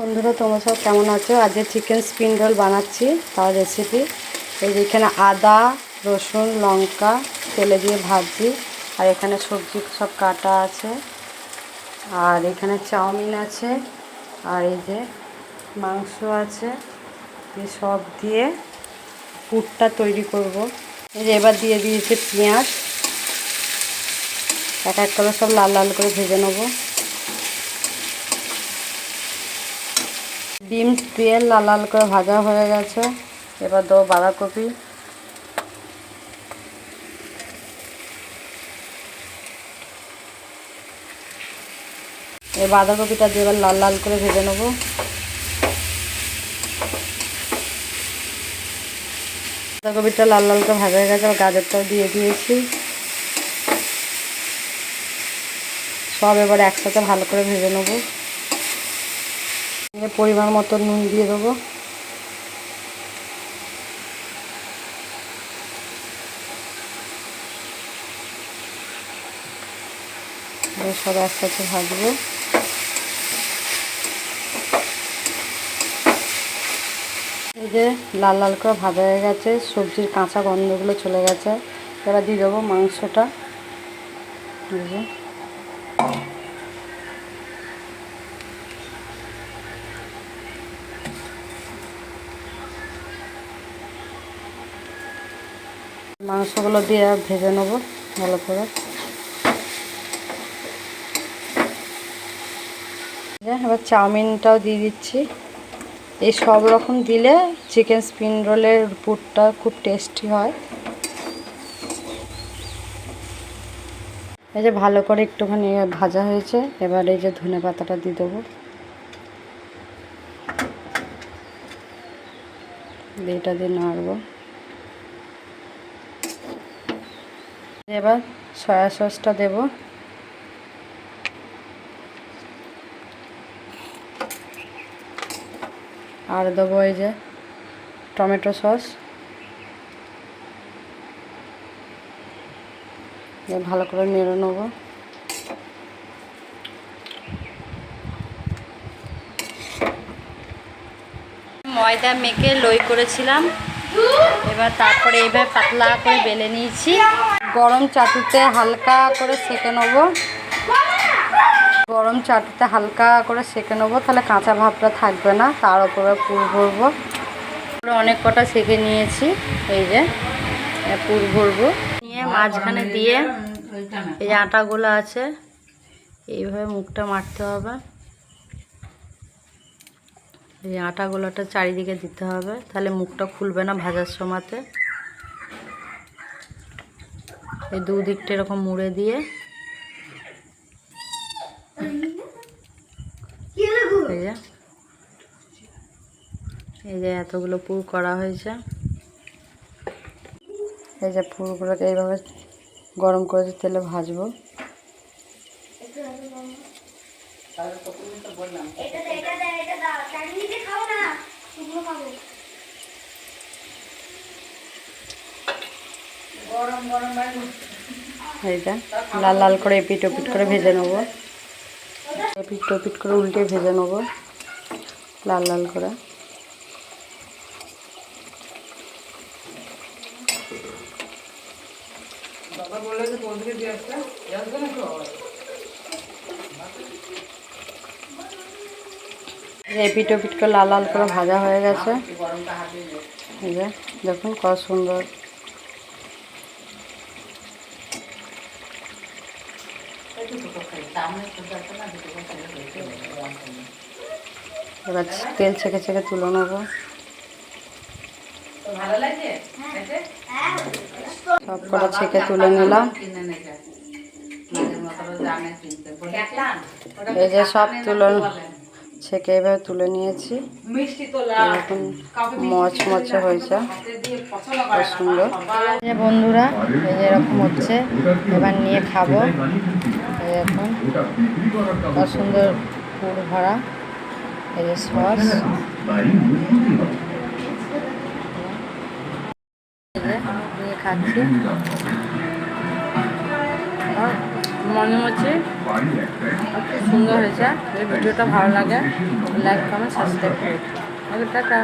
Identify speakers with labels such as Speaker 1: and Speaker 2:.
Speaker 1: বন্ধুরা তোমরা সব কেমন আছো? আজকে চিকেন স্প্রিং রোল বানাচ্ছি, তার রেসিপি। এই যে এখানে আদা রসুন লঙ্কা তেলে দিয়ে ভাজছি, আর এখানে সবজি সব কাটা আছে, আর এখানে চাউমিন আছে, আর এই যে মাংস আছে। এই সব দিয়ে পুরটা তৈরি করব। এই যে এবার দিয়ে দিয়েছে পেঁয়াজ, এক এক করে সব লাল লাল করে ভেজে নেবো। ডিম দিয়ে লাল লাল করে ভাজা হয়ে গেছে। এবার দেবো বাঁধাকপি, এই বাঁধাকপিটা দিয়ে এবার লাল লাল করে ভেজে নেবো। বাঁধাকপিটা লাল লাল করে ভাজা হয়ে গেছে, গাজরটাও দিয়ে দিয়েছি। সব এবার একসাথে ভালো করে ভেজে নেবো। পরিমাণ মতো নুন দিয়ে দেবো। সব একসাথে ভাজবো। এই যে লাল লাল করে ভাজা হয়ে গেছে, সবজির কাঁচা গন্ধগুলো চলে গেছে। এবার দিয়ে দেবো মাংসটা। এই যে মাংসগুলো দিয়ে ভেজে নেবো ভালো করে। এবার চাউমিনটাও দিয়ে দিচ্ছি। এই সব রকম দিলে চিকেন স্প্রিং রোলের পুরটা খুব টেস্টি হয়। এই যে ভালো করে একটুখানি ভাজা হয়েছে, এবার এই যে ধনে পাতাটা দিয়ে দেবো। এটা দিয়ে নাড়বো। এবার সয়া সসটা দেবো। আর দেবো এই যে টমেটো সস। ভালো করে নেড়ে নেবো। ময়দা মেখে লই করেছিলাম, এবার তারপরে এইভাবে পাতলা করে বেলে নিয়েছি। গরম চাটুতে হালকা করে সেঁকে নেবো। গরম চাটুতে হালকা করে সেঁকে নেবো, তাহলে কাঁচা ভাবটা থাকবে না। তার উপরে পুর ভরবো। অনেক কটা সেঁকে নিয়েছি। এই যে পুর ভরবো, নিয়ে মাঝখানে দিয়ে এই যে আটাগুলো আছে এইভাবে মুখটা মারতে হবে। এই আটাগুলোটা চারিদিকে দিতে হবে, তাহলে মুখটা খুলবে না ভাজার সময়তে। এই দুদিকটা এরকম মুড়ে দিয়ে এই যে এতগুলো পুর করা হয়েছে। এই যে পুরগুলোকে এইভাবে গরম করে তেলে ভাজবো। এইটা লাল লাল করে এপিট ওপিট করে ভেজে নেবো। এপিট ওপিট করে উল্টে ভেজে নেবো লাল লাল করে। এপিট ওপিট করে লাল লাল করে ভাজা হয়ে গেছে। এই যে দেখুন কত সুন্দর। এবার তেল ছেঁকে ছেঁকে তুলে নেবো। সব কটা ছেঁকে তুলে নিলাম। এই যে সব ছেঁকে এভাবে তুলে নিয়েছি। এরকম মচমচে হয়েছে, খুব সুন্দর। এই যে বন্ধুরা এই যে এরকম হচ্ছে, এবার নিয়ে খাবো। এখন কত সুন্দর পুর ভরা। এই যে সস নিয়ে খাচ্ছি। মনে হচ্ছে খুব সুন্দর হয়েছে। এই ভিডিওটা ভালো লাগে লাইক কমেন্ট সাবস্ক্রাইব করুন। ওকে টাটা।